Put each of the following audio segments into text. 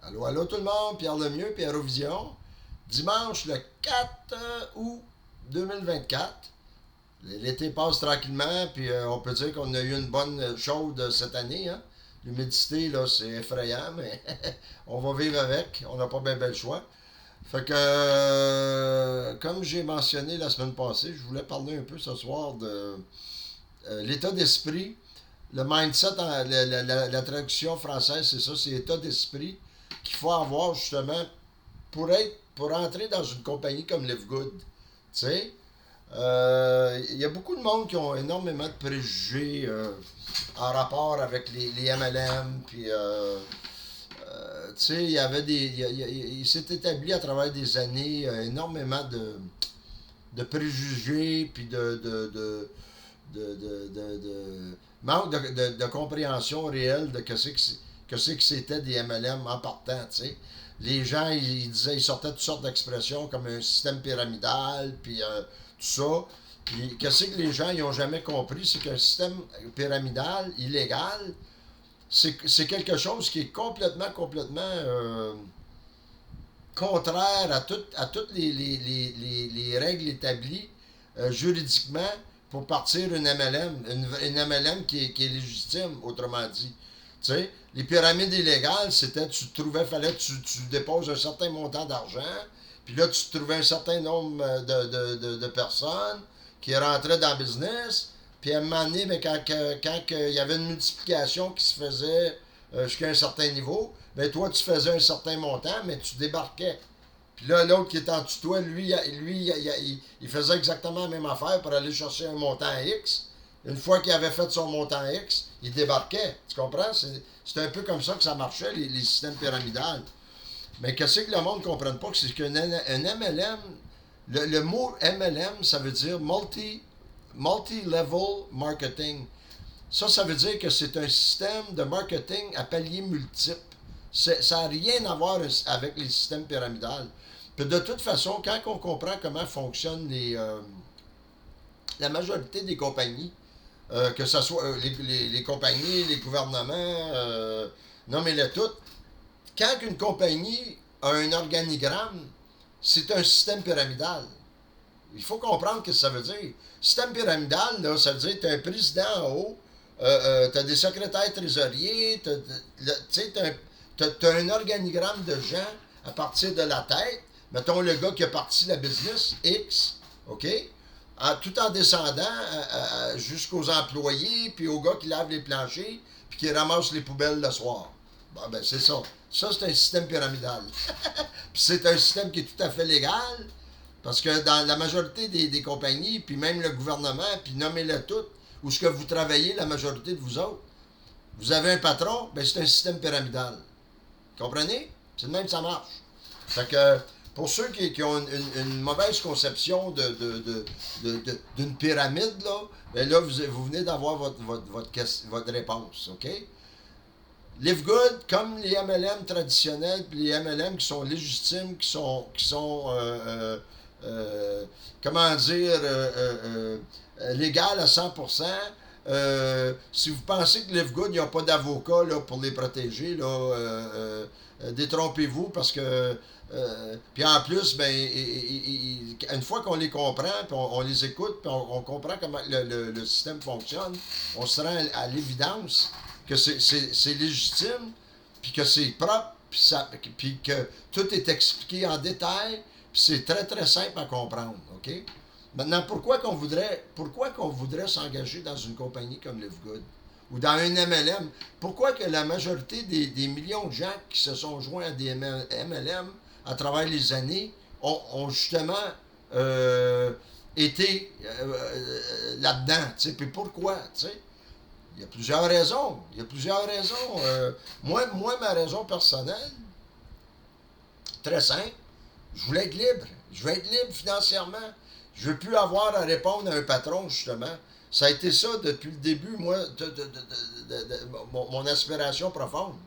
Allô, allô tout le monde, Pierre Lemieux, Pierrovision. Dimanche le 4 août 2024. L'été passe tranquillement, puis on peut dire qu'on a eu une bonne chaude cette année. Hein? L'humidité, là, c'est effrayant, mais on va vivre avec. On n'a pas bien le choix. Fait que, comme j'ai mentionné la semaine passée, je voulais parler un peu ce soir de l'état d'esprit. Le mindset, la traduction française, c'est ça, c'est l'état d'esprit qu'il faut avoir justement pour entrer dans une compagnie comme Live Good. Tu sais, il y a beaucoup de monde qui ont énormément de préjugés en rapport avec les MLM. Puis, tu sais, il y avait il s'est établi à travers des années énormément de préjugés, puis de manque de compréhension réelle de que c'est que c'était des MLM en partant, tu sais. Les gens, ils disaient, ils sortaient toutes sortes d'expressions comme un système pyramidal, puis tout ça. Puis, qu'est-ce que les gens, ils ont jamais compris, c'est qu'un système pyramidal, illégal, c'est quelque chose qui est complètement contraire à toutes les règles établies juridiquement pour partir une MLM, une MLM qui est légitime, autrement dit. Tu sais, les pyramides illégales, c'était, tu trouvais, fallait que tu déposes un certain montant d'argent, puis là, tu trouvais un certain nombre de personnes qui rentraient dans le business, puis à un moment donné, mais quand il y avait une multiplication qui se faisait jusqu'à un certain niveau, ben toi, tu faisais un certain montant, mais tu débarquais. Puis là, l'autre qui était en dessous de toi, il faisait exactement la même affaire pour aller chercher un montant X. Une fois qu'il avait fait son montant X, il débarquait. Tu comprends? C'est un peu comme ça que ça marchait, les systèmes pyramidales. Mais qu'est-ce que le monde ne comprenne pas? C'est qu'un MLM, le mot MLM, ça veut dire multi-level marketing. Ça veut dire que c'est un système de marketing à paliers multiples. Ça n'a rien à voir avec les systèmes pyramidales. Puis de toute façon, quand on comprend comment fonctionnent la majorité des compagnies, que ce soit les compagnies, les gouvernements, nommez-les toutes, quand une compagnie a un organigramme, c'est un système pyramidal. Il faut comprendre ce que ça veut dire. Système pyramidal, là, ça veut dire que tu as un président en haut, tu as des secrétaires trésoriers, tu as un organigramme de gens à partir de la tête. Mettons le gars qui a parti la business X, OK? Tout en descendant jusqu'aux employés, puis aux gars qui lavent les planchers, puis qui ramassent les poubelles le soir. Bon, ben, c'est ça. Ça, c'est un système pyramidal. Puis c'est un système qui est tout à fait légal, parce que dans la majorité des compagnies, puis même le gouvernement, puis nommez-le toutes, où ce que vous travaillez, la majorité de vous autres, vous avez un patron, ben c'est un système pyramidal. Comprenez? C'est de même que ça marche. Fait que pour ceux qui ont une mauvaise conception d'une pyramide, là, ben là, vous venez d'avoir votre réponse. OK? Live Good, comme les MLM traditionnels, puis les MLM qui sont légitimes, qui sont comment dire, légal à 100%. Si vous pensez que Live Good, il n'y a pas d'avocat là, pour les protéger, là, détrompez-vous parce que. Puis en plus, ben, une fois qu'on les comprend, puis on les écoute, puis on comprend comment le système fonctionne, on se rend à l'évidence que c'est légitime, puis que c'est propre, puis que tout est expliqué en détail, puis c'est très simple à comprendre, OK? Maintenant, pourquoi qu'on voudrait s'engager dans une compagnie comme Live Good ou dans un MLM? Pourquoi que la majorité des millions de gens qui se sont joints à des MLM à travers les années ont justement été là-dedans, tu sais? Puis pourquoi, tu sais? Il y a plusieurs raisons. Il y a plusieurs raisons. Moi, ma raison personnelle, très simple, je voulais être libre. Je veux être libre financièrement. Je veux plus avoir à répondre à un patron, justement. Ça a été ça depuis le début, moi, mon aspiration profonde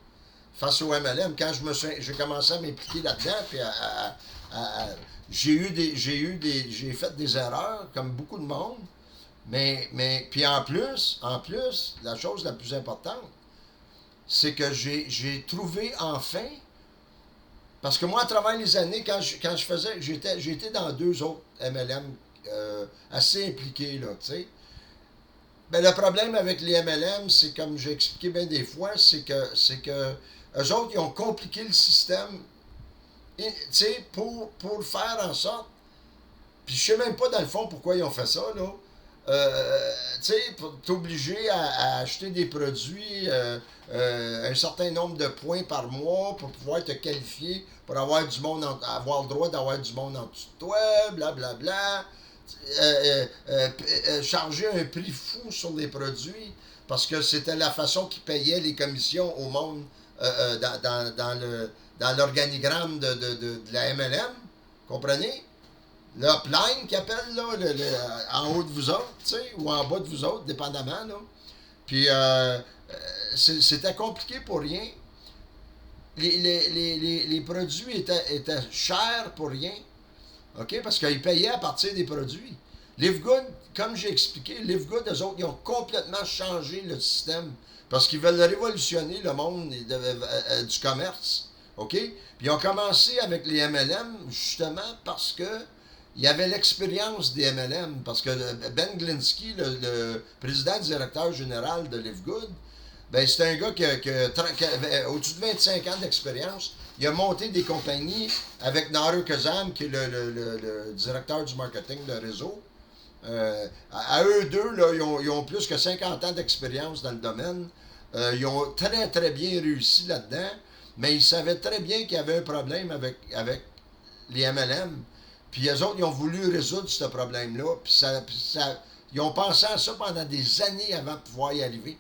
face au MLM. Quand j'ai commencé à m'impliquer là-dedans, puis j'ai fait des erreurs, comme beaucoup de monde. Mais puis en plus, la chose la plus importante, c'est que j'ai trouvé enfin Parce que moi, à travers les années, quand je faisais, j'ai été dans deux autres MLM assez impliqués, là, tu sais. Ben, le problème avec les MLM, c'est comme j'ai expliqué bien des fois, c'est que eux autres, ils ont compliqué le système, tu sais, pour faire en sorte. Puis je sais même pas dans le fond pourquoi ils ont fait ça, là. Tu sais, pour t'obliger à acheter des produits un certain nombre de points par mois pour pouvoir te qualifier, pour avoir du monde, avoir le droit d'avoir du monde en dessous de toi, blablabla. Bla, bla. Charger un prix fou sur les produits parce que c'était la façon qu'ils payaient les commissions au monde dans l'organigramme de la MLM. Comprenez? L'upline qu'ils appellent, là, en haut de vous autres, tu sais, ou en bas de vous autres, dépendamment, là. Puis, c'était compliqué pour rien. Les produits étaient chers pour rien. OK? Parce qu'ils payaient à partir des produits. Livegood, comme j'ai expliqué, Livegood, eux autres, ils ont complètement changé le système. Parce qu'ils veulent révolutionner le monde du commerce. OK? Puis ils ont commencé avec les MLM, justement, parce que il y avait l'expérience des MLM. Parce que Ben Glinsky, le président directeur général de Livegood, ben, c'est un gars qui avait au-dessus de 25 ans d'expérience. Il a monté des compagnies avec Naru Kazam, qui est le directeur du marketing de réseau. À eux deux, là, ils ont plus que 50 ans d'expérience dans le domaine. Ils ont très, très bien réussi là-dedans, mais ils savaient très bien qu'il y avait un problème avec les MLM. Puis eux autres, ils ont voulu résoudre ce problème-là. Ils ont pensé à ça pendant des années avant de pouvoir y arriver.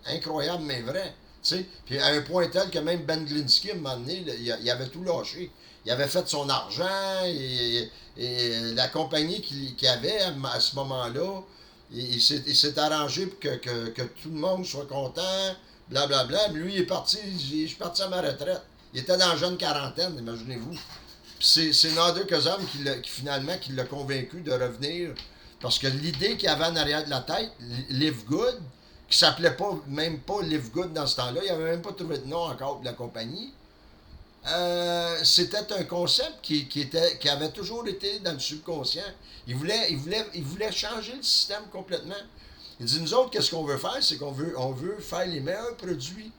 Incroyable, mais vrai. T'sais? Puis à un point tel que même Ben Glinsky, à un moment donné, il avait tout lâché. Il avait fait son argent et la compagnie qu'il avait à ce moment-là, il s'est arrangé pour que tout le monde soit content, blablabla. Lui, il est parti, je suis parti à ma retraite. Il était dans la jeune quarantaine, imaginez-vous. Puis c'est Nader Kazam qui l'a convaincu de revenir. Parce que l'idée qu'il avait en arrière de la tête, Live Good, qui s'appelait même pas Live Good dans ce temps-là, il n'avait même pas trouvé de nom encore de la compagnie. C'était un concept qui avait toujours été dans le subconscient. Il voulait changer le système complètement. Il dit, nous autres, qu'est-ce qu'on veut faire? C'est qu'on veut faire les meilleurs produits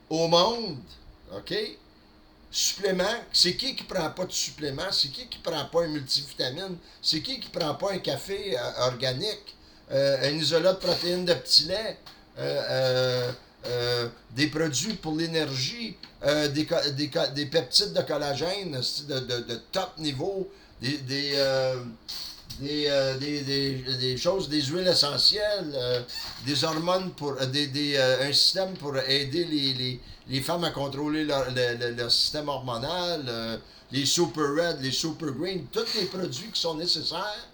au monde. OK? Supplément, c'est qui prend pas de supplément? C'est qui prend pas un multivitamine? C'est qui prend pas un café organique? Un isolat de protéines de petit lait? Des produits pour l'énergie? Des peptides de collagène de top niveau? Des choses, des huiles essentielles, des hormones un système pour aider les femmes à contrôler leur système hormonal, les super red, les super green, tous les produits qui sont nécessaires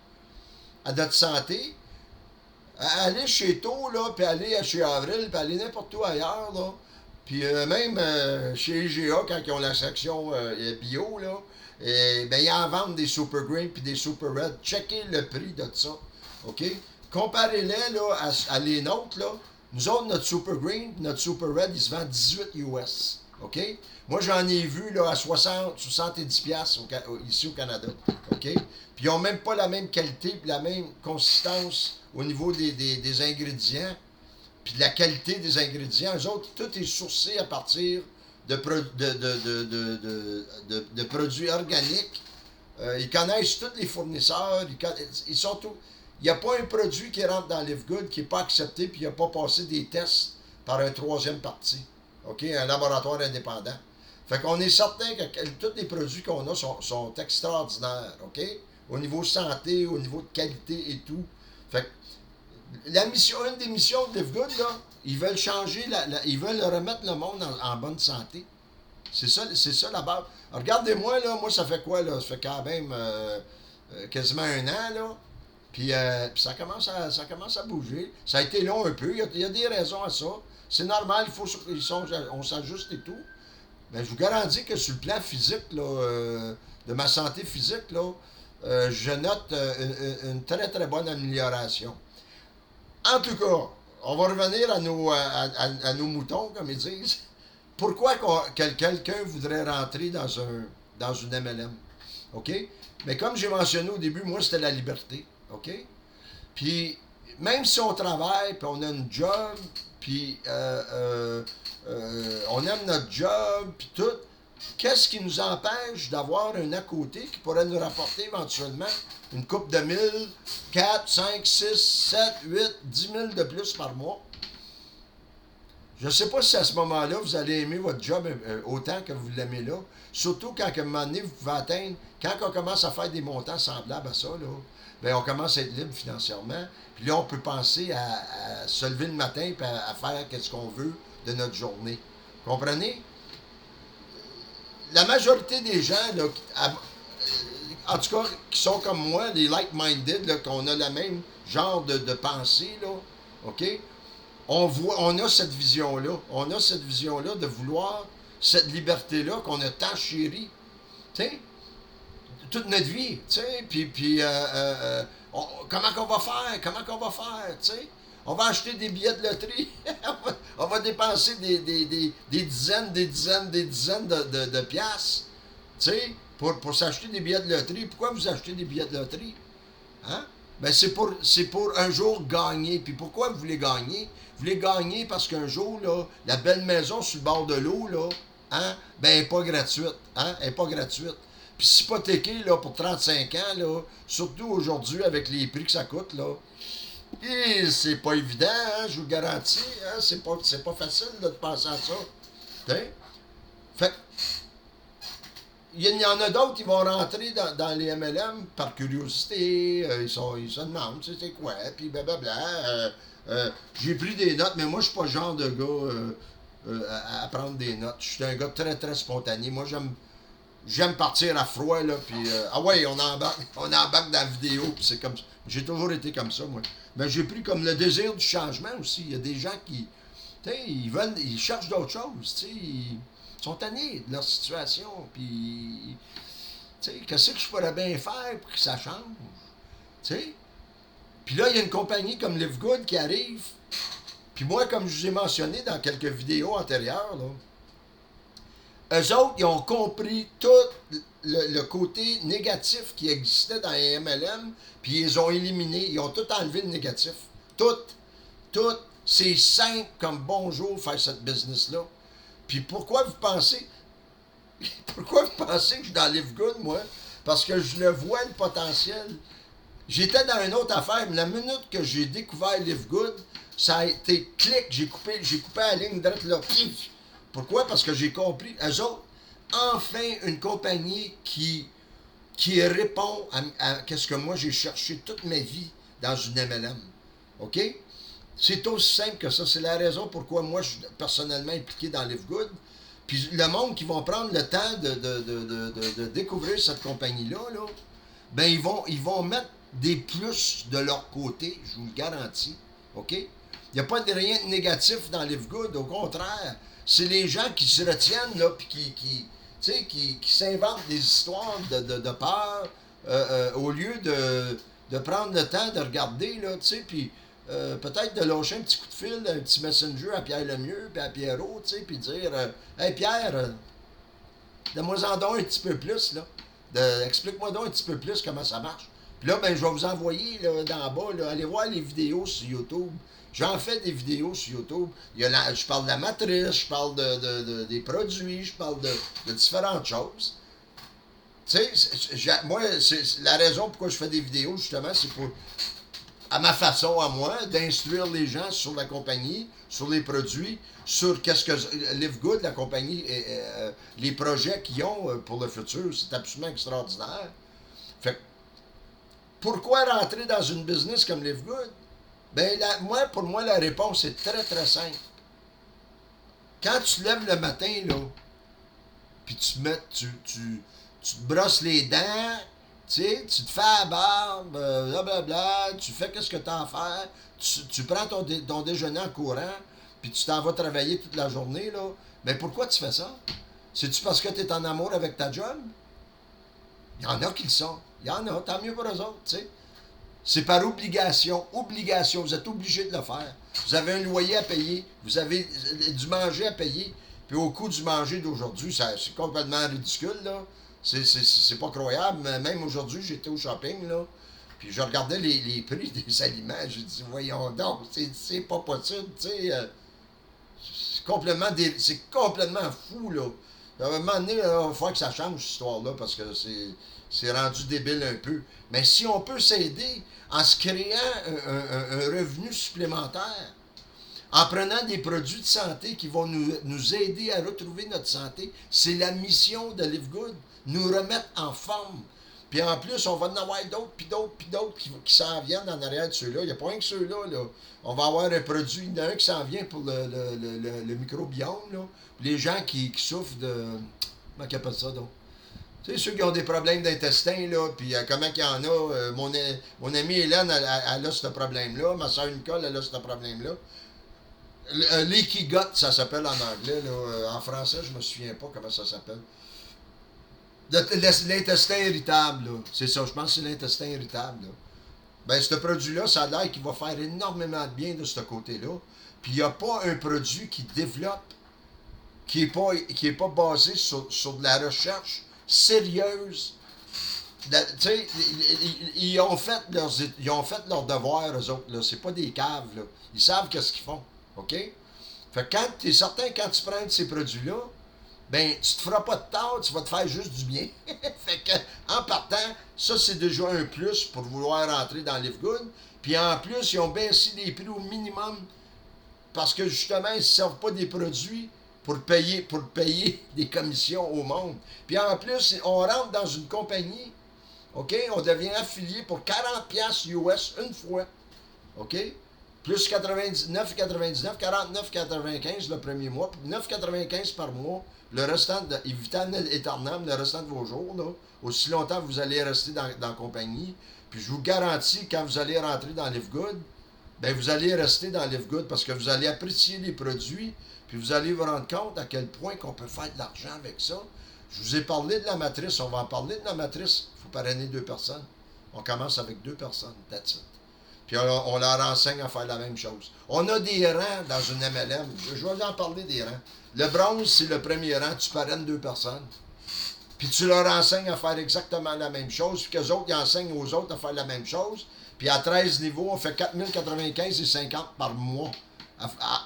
à notre santé. Aller chez Taux, là, puis aller chez Avril, puis aller n'importe où ailleurs, là. Puis même chez IGA, quand ils ont la section bio, là, ben, ils en vendent des Super Green puis des Super Red. Checkez le prix de ça. OK? Comparez-les là, à les nôtres. Là. Nous autres, notre Super Green notre Super Red, ils se vendent 18 US. OK? Moi, j'en ai vu là, à 60, 70 piastres ici au Canada. OK? Puis ils n'ont même pas la même qualité puis la même consistance au niveau des ingrédients puis de la qualité des ingrédients. Eux autres, tout est sourcé à partir de produits organiques. Ils connaissent tous les fournisseurs. Ils sont tous. Il n'y a pas un produit qui rentre dans Livegood qui n'est pas accepté puis il n'a pas passé des tests par un troisième parti. OK? Un laboratoire indépendant. Fait qu'on est certain que tous les produits qu'on a sont extraordinaires. OK? Au niveau santé, au niveau de qualité et tout. Fait que une des missions de Livegood, là, ils veulent changer, ils veulent remettre le monde en bonne santé. C'est ça la base. Regardez-moi, là, moi, ça fait quoi, là? Ça fait quand même quasiment un an, là. Puis ça commence à bouger. Ça a été long un peu. Il y a des raisons à ça. C'est normal, on s'ajuste et tout. Mais je vous garantis que sur le plan physique, là, de ma santé physique, là, je note une très, très bonne amélioration. En tout cas, on va revenir à nos moutons, comme ils disent. pourquoi quelqu'un voudrait rentrer dans une MLM? OK? Mais comme j'ai mentionné au début, moi, c'était la liberté. OK? Puis, même si on travaille, puis on a une job, puis on aime notre job, puis tout, qu'est-ce qui nous empêche d'avoir un à côté qui pourrait nous rapporter éventuellement une coupe de 1000, 4, 5, 6, 7, 8, 10 000 de plus par mois? Je ne sais pas si à ce moment-là, vous allez aimer votre job autant que vous l'aimez là. Surtout quand, à un moment donné, vous pouvez atteindre, quand on commence à faire des montants semblables à ça, là, bien, on commence à être libre financièrement. Puis là, on peut penser à se lever le matin et à faire ce qu'on veut de notre journée. Comprenez? La majorité des gens, là, en tout cas, qui sont comme moi, les like-minded, là, qu'on a le même genre de pensée, là, OK? On a cette vision-là. On a cette vision-là de vouloir cette liberté-là qu'on a tant chérie. Tu sais, toute notre vie, tu sais, puis comment qu'on va faire? Comment qu'on va faire, tu sais? On va acheter des billets de loterie. On va dépenser des dizaines de piastres, tu sais, pour s'acheter des billets de loterie. Pourquoi vous achetez des billets de loterie? Hein? Ben c'est pour un jour gagner. Puis pourquoi vous voulez gagner? Vous voulez gagner parce qu'un jour, là, la belle maison sur le bord de l'eau, là, hein, ben elle n'est pas gratuite. Hein? Elle n'est pas gratuite. Puis s'hypothéquer là, pour 35 ans, là, surtout aujourd'hui avec les prix que ça coûte, là, et c'est pas évident, hein, je vous garantis, hein, c'est pas facile là, de penser à ça. T'sais? Fait il y en a d'autres qui vont rentrer dans les MLM par curiosité, ils se demandent c'est quoi, puis blablabla. J'ai pris des notes, mais moi je suis pas le genre de gars à prendre des notes. Je suis un gars très très spontané. Moi j'aime partir à froid, là, puis ah ouais, on embarque dans la vidéo, puis c'est comme ça. J'ai toujours été comme ça, moi. Mais j'ai pris comme le désir du changement aussi. Il y a des gens qui, tu sais, ils cherchent d'autres choses, tu sais, ils sont tannés de leur situation, puis, tu sais, qu'est-ce que je pourrais bien faire pour que ça change, tu sais? Puis là, il y a une compagnie comme Live Good qui arrive, puis moi, comme je vous ai mentionné dans quelques vidéos antérieures, là, eux autres, ils ont compris tout le côté négatif qui existait dans les MLM, puis ils ont éliminé, ils ont tout enlevé le négatif. Tout. C'est simple comme bonjour faire cette business-là. Puis pourquoi vous pensez que je suis dans Live Good, moi? Parce que je le vois, le potentiel. J'étais dans une autre affaire, mais la minute que j'ai découvert Live Good, ça a été clic, j'ai coupé la ligne droite là. Pourquoi? Parce que j'ai compris. Eux autres, enfin, une compagnie qui répond à ce que moi j'ai cherché toute ma vie dans une MLM. OK? C'est aussi simple que ça. C'est la raison pourquoi moi je suis personnellement impliqué dans Live Good. Puis le monde qui vont prendre le temps de découvrir cette compagnie-là, là, ben ils vont mettre des plus de leur côté, je vous le garantis. OK? Il n'y a pas de rien de négatif dans Live Good, au contraire. C'est les gens qui se retiennent, là, puis qui s'inventent des histoires de peur, au lieu de prendre le temps de regarder, là, tu sais, puis peut-être de lâcher un petit coup de fil, un petit messenger à Pierre Lemieux, puis à Pierrot, tu sais, puis dire Hey Pierre, donne-moi-en donc un petit peu plus, là. Explique-moi donc un petit peu plus comment ça marche. Puis là, ben, je vais vous envoyer là, d'en bas, là, allez voir les vidéos sur YouTube. J'en fais des vidéos sur YouTube. Je parle de la matrice, je parle des produits, je parle de différentes choses. Tu sais, moi, c'est la raison pourquoi je fais des vidéos, justement, c'est pour, à ma façon, à moi, d'instruire les gens sur la compagnie, sur les produits, sur qu'est-ce que Live Good, la compagnie, les projets qu'ils ont pour le futur. C'est absolument extraordinaire. Fait pourquoi rentrer dans une business comme Live Good? Ben, pour moi, la réponse est très, très simple. Quand tu te lèves le matin, là, puis tu te brosses les dents, tu sais, tu te fais la barbe, blablabla, tu fais qu'est-ce que tu as à faire, tu prends ton déjeuner en courant, puis tu t'en vas travailler toute la journée, là. Ben, pourquoi tu fais ça? C'est-tu parce que tu es en amour avec ta job? Il y en a qui le sont. Il y en a, tant mieux pour eux autres, tu sais. C'est par obligation. Obligation. Vous êtes obligé de le faire. Vous avez un loyer à payer. Vous avez du manger à payer. Puis au coût du manger d'aujourd'hui, c'est complètement ridicule, là. C'est pas croyable. Mais même aujourd'hui, j'étais au shopping, là. Puis je regardais les prix des aliments. J'ai dit, voyons donc, c'est pas possible, tu sais. C'est complètement fou, là. À un moment donné, il va falloir que ça change, cette histoire-là, parce que c'est rendu débile un peu. Mais si on peut s'aider en se créant un revenu supplémentaire, en prenant des produits de santé qui vont nous aider à retrouver notre santé, c'est la mission de Live Good, nous remettre en forme. Puis en plus, on va en avoir d'autres, puis d'autres, puis d'autres qui s'en viennent en arrière de ceux-là. Il n'y a pas rien que ceux-là. Là. On va avoir un produit, il y en a un qui s'en vient pour le microbiome. Là. Les gens qui souffrent de... Comment ils appellent ça, donc? Tu sais, ceux qui ont des problèmes d'intestin, là, puis comment qu'il y en a. Mon amie Hélène, elle a ce problème-là. Ma soeur Nicole, elle a ce problème-là. Leaky gut, ça s'appelle en anglais. Là. En français, je me souviens pas comment ça s'appelle. L'intestin irritable, là. C'est ça, je pense que c'est l'intestin irritable. Là. Ben, ce produit-là, ça a l'air qu'il va faire énormément de bien de ce côté-là. Puis il n'y a pas un produit qui développe, qui est pas basé sur de la recherche sérieuse. Tu sais, ils ont fait leur devoir, eux autres. Là. C'est pas des caves. Là. Ils savent qu'est-ce qu'ils font. OK? Fait que quand tu es certain, quand tu prends ces produits-là, ben, tu te feras pas de tort, tu vas te faire juste du bien. Fait que, en partant, ça, c'est déjà un plus pour vouloir rentrer dans Live Good. Puis en plus, ils ont baissé les prix au minimum parce que, justement, ils ne servent pas des produits pour payer des commissions au monde. Puis en plus, on rentre dans une compagnie, OK? On devient affilié pour 40$ US une fois. OK? Plus 99,99, 49,95 le premier mois, puis 9,95 par mois, le restant, vitam aeternam, le restant de vos jours, là, aussi longtemps que vous allez rester dans la compagnie. Puis je vous garantis, quand vous allez rentrer dans Live Good, ben vous allez rester dans Live Good parce que vous allez apprécier les produits, puis vous allez vous rendre compte à quel point qu'on peut faire de l'argent avec ça. Je vous ai parlé de la matrice, on va en parler de la matrice. Il faut parrainer 2 personnes. On commence avec 2 personnes, that's it. Puis on leur enseigne à faire la même chose. On a des rangs dans une MLM. Je vais en parler des rangs. Le bronze, c'est le premier rang. Tu parraines 2 personnes. Puis tu leur enseignes à faire exactement la même chose. Puis qu'eux autres, ils enseignent aux autres à faire la même chose. Puis à 13 niveaux, on fait 4095 et 50 par mois.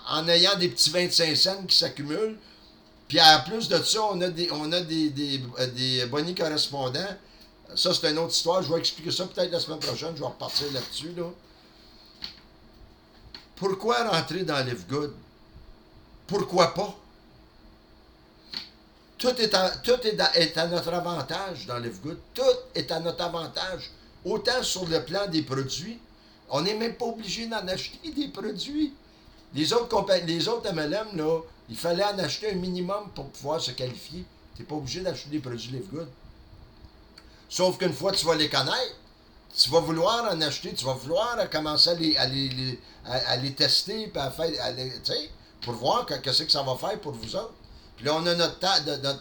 En ayant des petits 25 cents qui s'accumulent. Puis en plus de ça, on a des bonnets correspondants. Ça, c'est une autre histoire. Je vais expliquer ça peut-être la semaine prochaine. Je vais repartir là-dessus. Là. Pourquoi rentrer dans Live Good? Pourquoi pas? Tout est à notre avantage dans Live Good. Tout est à notre avantage. Autant sur le plan des produits, on n'est même pas obligé d'en acheter des produits. Les autres MLM, là, il fallait en acheter un minimum pour pouvoir se qualifier. Tu n'es pas obligé d'acheter des produits Live Good. Sauf qu'une fois que tu vas les connaître, tu vas vouloir en acheter, tu vas vouloir commencer à les tester, puis pour voir qu'est-ce que ça va faire pour vous autres. Puis là, on a notre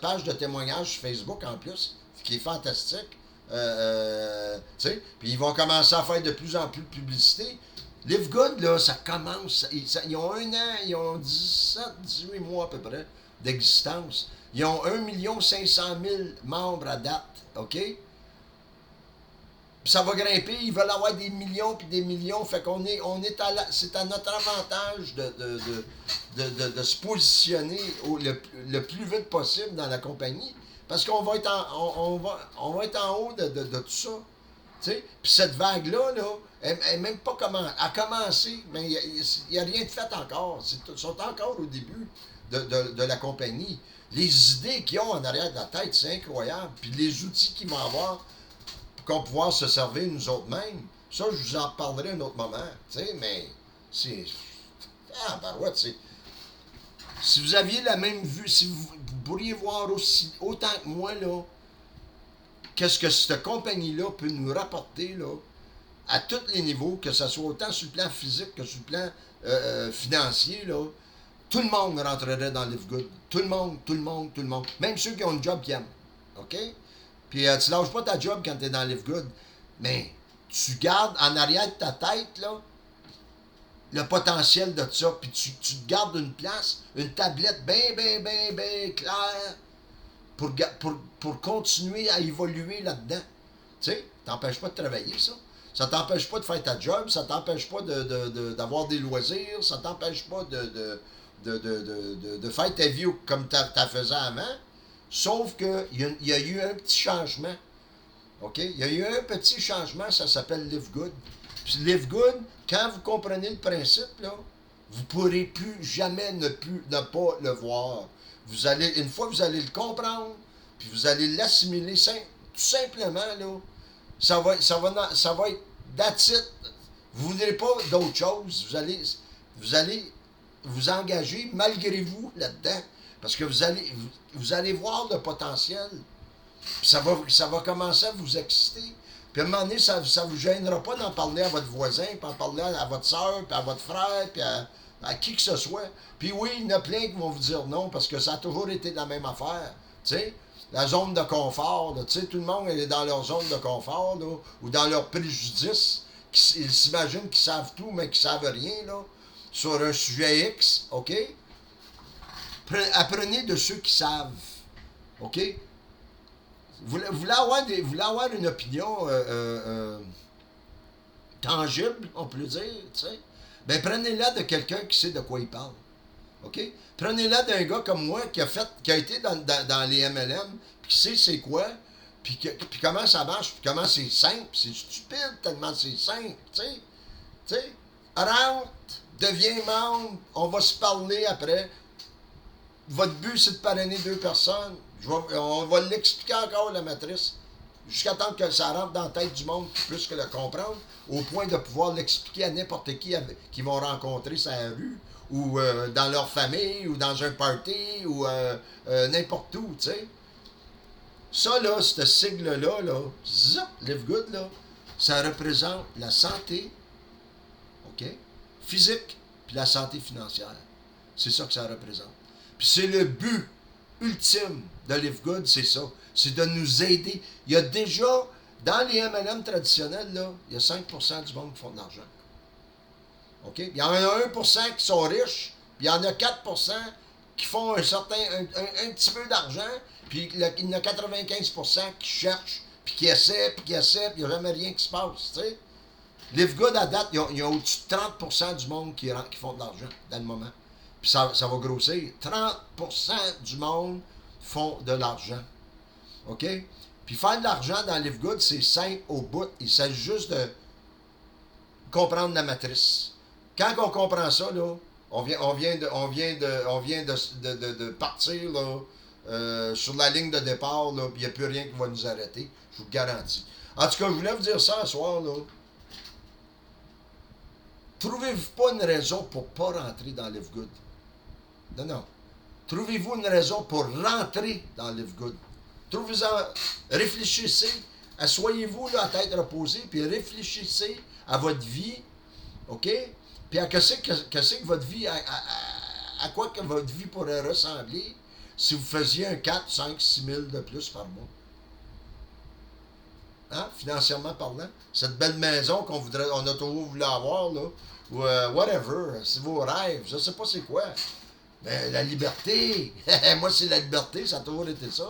page de témoignage sur Facebook en plus, qui est fantastique. Puis ils vont commencer à faire de plus en plus de publicité. Live Good, là, ça commence. Ils ont 1 an, ils ont 18 mois à peu près d'existence. Ils ont 1 500 000 membres à date, OK? Puis ça va grimper, ils veulent avoir des millions puis des millions. Fait qu'on est c'est à notre avantage de se positionner le plus vite possible dans la compagnie. Parce qu'on va être on va être en haut de tout ça. Puis cette vague-là, là, elle n'est même pas a commencé, mais il n'y a rien de fait encore. Ils sont encore au début de la compagnie. Les idées qu'ils ont en arrière de la tête, c'est incroyable. Puis les outils qu'ils vont avoir qu'on va pouvoir se servir nous autres mêmes. Ça, je vous en parlerai un autre moment. Mais c'est. Ah, barouette, c'est. Si vous aviez la même vue, si vous pourriez voir autant que moi, là, qu'est-ce que cette compagnie-là peut nous rapporter, là, à tous les niveaux, que ce soit autant sur le plan physique que sur le plan financier, là, tout le monde rentrerait dans Live Good. Tout le monde, tout le monde, tout le monde. Même ceux qui ont un job qui aiment. OK? Puis tu lâches pas ta job quand tu es dans Live Good. Mais tu gardes en arrière de ta tête, là, le potentiel de ça, puis tu te gardes une place, une tablette bien claire pour continuer à évoluer là-dedans. Tu sais, t'empêche pas de travailler, ça. Ça t'empêche pas de faire ta job, ça t'empêche pas d'avoir des loisirs, ça t'empêche pas de faire ta vie comme tu faisais avant. Sauf qu'il y a eu un petit changement. OK? Il y a eu un petit changement, ça s'appelle Live Good. Puis Live Good, quand vous comprenez le principe, là, vous ne pourrez plus jamais ne pas le voir. Une fois que vous allez le comprendre, puis vous allez l'assimiler tout simplement, là, ça va être that's it. Vous ne voudrez pas d'autre chose. Vous allez vous engager malgré vous là-dedans. Parce que vous allez voir le potentiel. Puis ça va commencer à vous exciter. Puis à un moment donné, ça ne vous gênera pas d'en parler à votre voisin, puis en parler à votre soeur, puis à votre frère, puis à qui que ce soit. Puis oui, il y en a plein qui vont vous dire non, parce que ça a toujours été la même affaire. Tu sais, la zone de confort, tu sais, tout le monde est dans leur zone de confort, là, ou dans leur préjudice. Ils s'imaginent qu'ils savent tout, mais qu'ils ne savent rien, là, sur un sujet X, OK? Apprenez de ceux qui savent, OK? Vous voulez avoir une opinion tangible, on peut le dire, tu sais? Ben, prenez-la de quelqu'un qui sait de quoi il parle. OK? Prenez-la d'un gars comme moi qui a été dans les MLM, puis qui sait c'est quoi, puis comment ça marche, puis comment c'est simple. C'est stupide tellement c'est simple, tu sais? Tu sais? Rentre, deviens membre, on va se parler après. Votre but, c'est de parrainer 2 personnes. On va l'expliquer encore, la matrice, jusqu'à temps que ça rentre dans la tête du monde qui puisse le comprendre, au point de pouvoir l'expliquer à n'importe qui qu'ils vont rencontrer sur la rue, ou dans leur famille, ou dans un party, ou n'importe où, tu sais. Ça, là, ce sigle-là, zip, Live Good, là, ça représente la santé, OK, physique, puis la santé financière. C'est ça que ça représente. Puis c'est le but ultime de Live Good, c'est ça. C'est de nous aider. Il y a déjà, dans les MLM traditionnels, là, il y a 5% du monde qui font de l'argent. OK? Il y en a 1% qui sont riches, puis il y en a 4% qui font un petit peu d'argent, puis il y en a 95% qui cherchent, puis qui essaient, puis il n'y a jamais rien qui se passe, tu sais. Live Good, à date, il y a au-dessus de 30% du monde qui font de l'argent dans le moment. Puis ça va grossir. 30% du monde font de l'argent. OK? Puis faire de l'argent dans Live Good, c'est simple au bout. Il s'agit juste de comprendre la matrice. Quand on comprend ça, là, on vient de partir là, sur la ligne de départ, là, puis il n'y a plus rien qui va nous arrêter. Je vous le garantis. En tout cas, je voulais vous dire ça ce soir, là. Trouvez-vous pas une raison pour ne pas rentrer dans Live Good? Non. Trouvez-vous une raison pour rentrer dans Live Good? Trouvez-en, réfléchissez, asseyez-vous là, à tête reposée, puis réfléchissez à votre vie, OK? Puis à qu'est-ce que votre vie, à quoi que votre vie pourrait ressembler si vous faisiez un 4, 5, 6 000 de plus par mois. Hein? Financièrement parlant. Cette belle maison on a toujours voulu avoir, là, ou whatever, c'est vos rêves, je sais pas c'est quoi. Mais la liberté, moi c'est la liberté, ça a toujours été ça.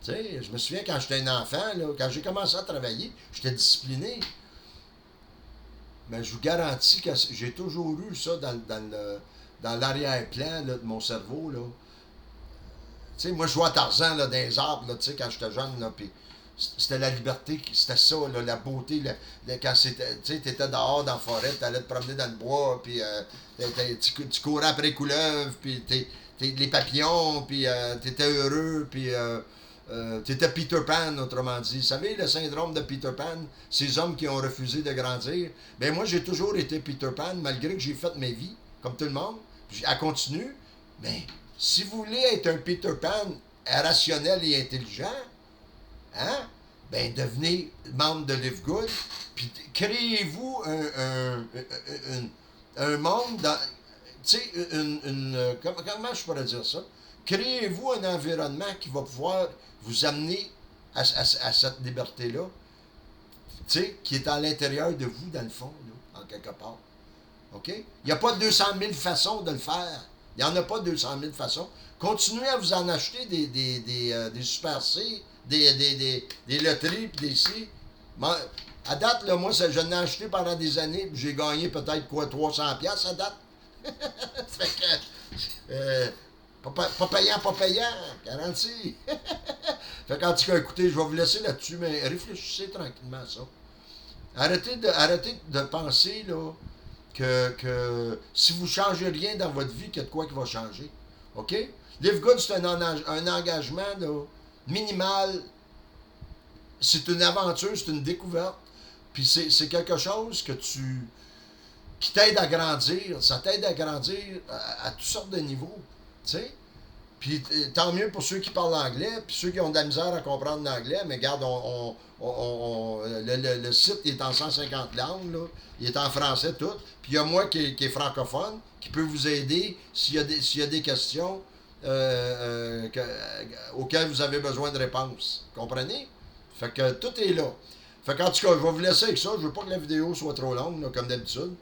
Tu sais, je me souviens quand j'étais un enfant, là, quand j'ai commencé à travailler, j'étais discipliné. Mais je vous garantis que j'ai toujours eu ça dans l'arrière-plan de mon cerveau. Là. Tu sais, moi je jouais à Tarzan là, dans les arbres là, quand j'étais jeune, là, puis c'était la liberté, c'était ça, là, la beauté. Quand tu étais dehors dans la forêt, tu allais te promener dans le bois, puis tu courais après les couleuvres, puis les papillons, puis tu étais heureux, puis tu étais Peter Pan, autrement dit. Vous savez, le syndrome de Peter Pan, ces hommes qui ont refusé de grandir. Ben moi, j'ai toujours été Peter Pan, malgré que j'ai fait ma vie, comme tout le monde. Elle continue. Mais si vous voulez être un Peter Pan rationnel et intelligent, hein? Ben, devenez membre de Live Good, puis créez-vous un monde dans. Tu sais, comment je pourrais dire ça? Créez-vous un environnement qui va pouvoir vous amener à cette liberté-là, tu sais, qui est à l'intérieur de vous, dans le fond, là, en quelque part. OK? Il n'y a pas 200 000 façons de le faire. Il n'y en a pas 200 000 façons. Continuez à vous en acheter des Super C, des loteries, puis des C. À date, là, moi, je l'ai acheté pendant des années, puis j'ai gagné peut-être, 300$ à date. Fait que, pas payant, garanti. Fait qu'en tout cas, écoutez, je vais vous laisser là-dessus, mais réfléchissez tranquillement à ça. Arrêtez de penser, là, que si vous ne changez rien dans votre vie, qu'il y a de quoi qui va changer. OK? Live Good, c'est un engagement là, minimal. C'est une aventure, c'est une découverte. Puis c'est quelque chose qui t'aide à grandir. Ça t'aide à grandir à toutes sortes de niveaux. Tu sais? Puis tant mieux pour ceux qui parlent anglais, puis ceux qui ont de la misère à comprendre l'anglais, mais regarde, le site il est en 150 langues, là. Il est en français tout. Puis il y a moi qui est francophone, qui peut vous aider s'il y a des questions auxquelles vous avez besoin de réponses. Comprenez? Fait que tout est là. Fait qu'en tout cas, je vais vous laisser avec ça. Je veux pas que la vidéo soit trop longue, là, comme d'habitude.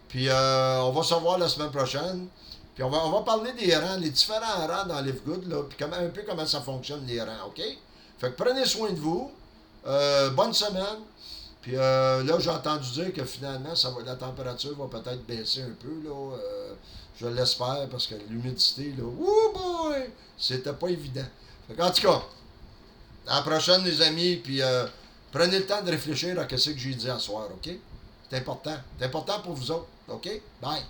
Puis on va se revoir la semaine prochaine. Puis on va parler des rangs, les différents rangs dans Live Good, là, puis un peu comment ça fonctionne les rangs, OK? Fait que prenez soin de vous. Bonne semaine. Puis là, j'ai entendu dire que finalement, la température va peut-être baisser un peu, là. Je l'espère, parce que l'humidité, là, oh boy! C'était pas évident. Fait en tout cas, à la prochaine, les amis, puis prenez le temps de réfléchir à ce que j'ai dit à soir, OK? C'est important. C'est important pour vous autres, OK? Bye!